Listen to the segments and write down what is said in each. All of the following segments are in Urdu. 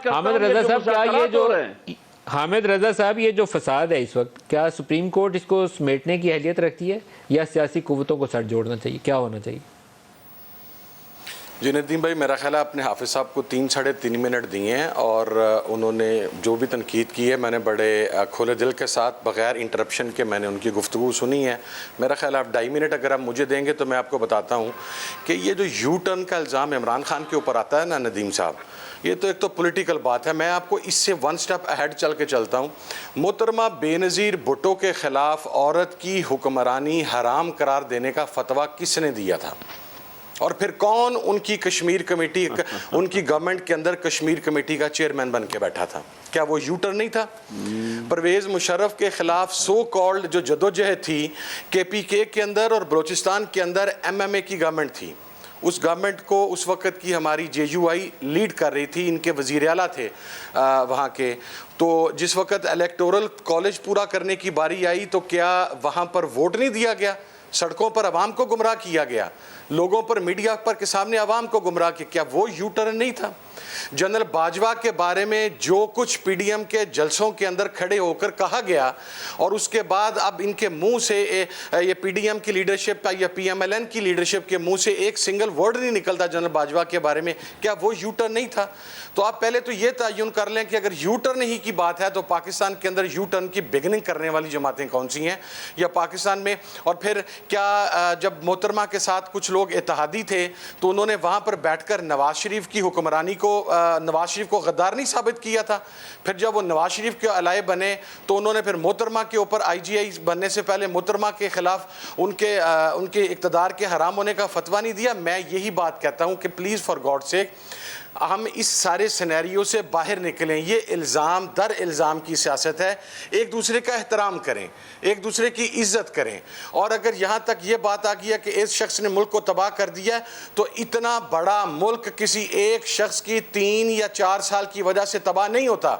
کرتا حامد ہوں رضا صاحب کیا یہ جو رہے ہیں حامد رضا صاحب یہ جو فساد ہے اس وقت، کیا سپریم کورٹ اس کو سمیٹنے کی اہلیت رکھتی ہے یا سیاسی قوتوں کو سر جوڑنا چاہیے؟ کیا ہونا چاہیے؟ جی ندیم بھائی، میرا خیال ہے آپ نے حافظ صاحب کو 3-3.5 منٹ دیے ہیں اور انہوں نے جو بھی تنقید کی ہے میں نے بڑے کھلے دل کے ساتھ بغیر انٹرپشن کے میں نے ان کی گفتگو سنی ہے۔ میرا خیال ہے آپ 2.5 منٹ اگر آپ مجھے دیں گے تو میں آپ کو بتاتا ہوں کہ یہ جو یو ٹرن کا الزام عمران خان کے اوپر آتا ہے نا ندیم صاحب، یہ تو ایک تو پولیٹیکل بات ہے۔ میں آپ کو اس سے 1 سٹیپ اہیڈ چل کے چلتا ہوں۔ محترمہ بے نظیر بھٹو کے خلاف عورت کی حکمرانی حرام قرار دینے کا فتویٰ کس نے دیا تھا؟ اور پھر کون ان کی کشمیر کمیٹی ان کی گورنمنٹ کے اندر کشمیر کمیٹی کا چیئرمین بن کے بیٹھا تھا؟ کیا وہ یو ٹرن نہیں تھا؟ پرویز مشرف کے خلاف سو کالڈ جو جدوجہد تھی کے پی کے اندر اور بلوچستان کے اندر ایم ایم اے کی گورنمنٹ تھی، اس گورنمنٹ کو اس وقت کی ہماری جے یو آئی لیڈ کر رہی تھی، ان کے وزیر اعلیٰ تھے وہاں کے، تو جس وقت الیکٹورل کالج پورا کرنے کی باری آئی تو کیا وہاں پر ووٹ نہیں دیا گیا؟ سڑکوں پر عوام کو گمراہ کیا گیا، لوگوں پر میڈیا پر کے سامنے عوام کو گمراہ کیا، کیا وہ یو ٹرن نہیں تھا؟ جنرل باجوہ کے بارے میں جو کچھ پی ڈی ایم کے جلسوں کے اندر کھڑے ہو کر کہا گیا اور اس کے بعد اب ان کے منہ سے یہ پی ڈی ایم کی لیڈرشپ کا یا پی ایم ایل این کی لیڈرشپ کے منہ سے ایک سنگل ورڈ نہیں نکلتا جنرل باجوہ کے بارے میں، کیا وہ یو ٹرن نہیں تھا؟ تو آپ پہلے تو یہ تعین کر لیں کہ اگر یو ٹرن ہی کی بات ہے تو پاکستان کے اندر یو ٹرن کی بگننگ کرنے والی جماعتیں کون سی ہیں یا پاکستان میں؟ اور پھر کیا جب محترمہ کے ساتھ کچھ لوگ اتحادی تھے تو انہوں نے وہاں پر بیٹھ کر نواز شریف کی حکمرانی کو نواز شریف کو غدار نہیں ثابت کیا تھا؟ پھر جب وہ نواز شریف کے الائے بنے تو انہوں نے پھر محترمہ کے اوپر آئی جی آئی بننے سے پہلے محترمہ کے خلاف ان کے اقتدار کے حرام ہونے کا فتویٰ نہیں دیا؟ میں یہی بات کہتا ہوں کہ پلیز فار گاڈ سیک ہم اس سارے سینیریو سے باہر نکلیں۔ یہ الزام در الزام کی سیاست ہے، ایک دوسرے کا احترام کریں، ایک دوسرے کی عزت کریں، اور اگر یہاں تک یہ بات آ گیا کہ اس شخص نے ملک کو تباہ کر دیا تو اتنا بڑا ملک کسی ایک شخص کی 3 یا 4 سال کی وجہ سے تباہ نہیں ہوتا۔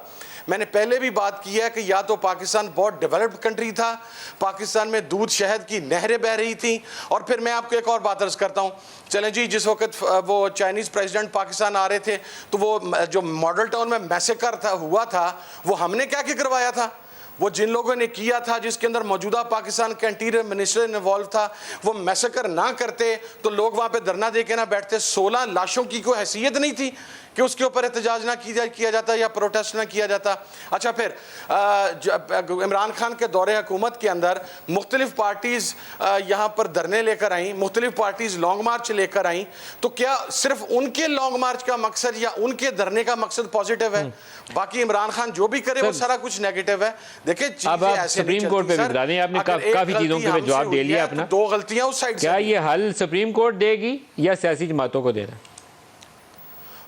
میں نے پہلے بھی بات کی ہے کہ یا تو پاکستان بہت ڈیولپڈ کنٹری تھا، پاکستان میں دودھ شہد کی نہریں بہہ رہی تھیں، اور پھر میں آپ کو ایک اور بات عرض کرتا ہوں، چلیں جی جس وقت وہ چائنیز پریزیڈنٹ پاکستان آ رہے تھے تو وہ جو ماڈل ٹاؤن میں میسیکر ہوا تھا وہ ہم نے کیا کروایا تھا؟ وہ جن لوگوں نے کیا تھا جس کے اندر موجودہ پاکستان کا انٹیریئر منسٹر انوالو تھا، وہ میسیکر نہ کرتے تو لوگ وہاں پہ دھرنا دے کے نہ بیٹھتے۔ 16 لاشوں کی کوئی حیثیت نہیں تھی کہ اس کے اوپر احتجاج نہ کیا جاتا یا پروٹیسٹ نہ کیا جاتا۔ اچھا پھر عمران خان کے دور حکومت کے اندر مختلف پارٹیز یہاں پر دھرنے لے کر آئیں، مختلف پارٹیز لانگ مارچ لے کر آئیں، تو کیا صرف ان کے لانگ مارچ کا مقصد یا ان کے دھرنے کا مقصد پوزیٹیو ہے؟ باقی عمران خان جو بھی کرے وہ سارا کچھ نیگیٹو ہے۔ دیکھیں اب آپ سپریم کورٹ پہ بھی بتا دیں، آپ نے کافی چیزوں کے جواب دے لیا اپنا، 2 غلطیاں اس سائڈ سے، کیا یہ حل سپریم کورٹ دے گی یا سیاسی جماعتوں کو دینا؟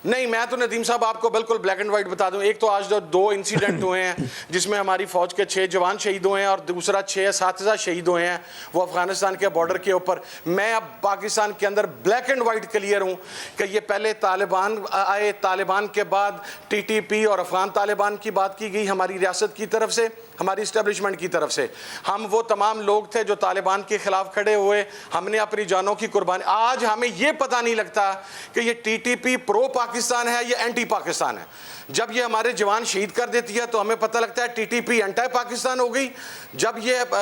نہیں، میں تو ندیم صاحب آپ کو بالکل بلیک اینڈ وائٹ بتا دوں۔ ایک تو آج 2 انسیڈنٹ ہوئے ہیں جس میں ہماری فوج کے 6 جوان شہید ہوئے ہیں اور دوسرا 6 اساتذہ شہید ہوئے ہیں، وہ افغانستان کے بارڈر کے اوپر۔ میں اب پاکستان کے اندر بلیک اینڈ وائٹ کلیئر ہوں کہ یہ پہلے طالبان آئے، طالبان کے بعد ٹی ٹی پی اور افغان طالبان کی بات کی گئی ہماری ریاست کی طرف سے، ہماری اسٹیبلشمنٹ کی طرف سے۔ ہم وہ تمام لوگ تھے جو طالبان کے خلاف کھڑے ہوئے، ہم نے اپنی جانوں کی قربانی۔ آج ہمیں یہ پتہ نہیں لگتا کہ یہ ٹی ٹی پی پرو پاکستان ہے یا اینٹی پاکستان ہے۔ جب یہ ہمارے جوان شہید کر دیتی ہے تو ہمیں پتہ لگتا ہے T T P anti Pakistan ہو گئی۔ جب یہ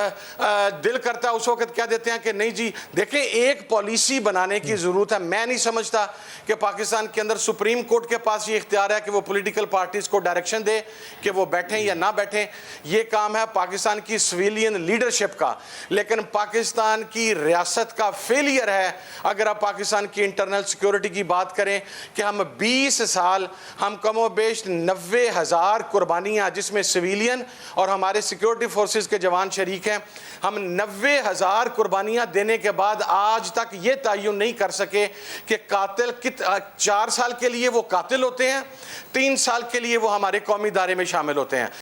دل کرتا ہے اس وقت کہہ دیتے ہیں کہ نہیں جی دیکھیں ایک پالیسی بنانے کی ضرورت ہے۔ میں نہیں سمجھتا کہ پاکستان کے اندر سپریم کورٹ کے پاس یہ اختیار ہے کہ وہ پولیٹیکل پارٹیز کو ڈائریکشن دے کہ وہ بیٹھیں یا نہ بیٹھیں، یہ کام ہے پاکستان کی سویلین لیڈرشپ کا۔ لیکن پاکستان کی ریاست کا فیلئر ہے اگر آپ پاکستان کی انٹرنل سیکیورٹی کی بات کریں کہ ہم 20 سال ہم کم و بیش 90,000 قربانیاں جس میں سویلین اور ہمارے سیکیورٹی فورسز کے جوان شریک ہیں، ہم 90,000 قربانیاں دینے کے بعد آج تک یہ تعین نہیں کر سکے کہ قاتل 4 سال کے لیے وہ قاتل ہوتے ہیں، 3 سال کے لیے وہ ہمارے قومی ادارے میں شامل ہوتے ہیں۔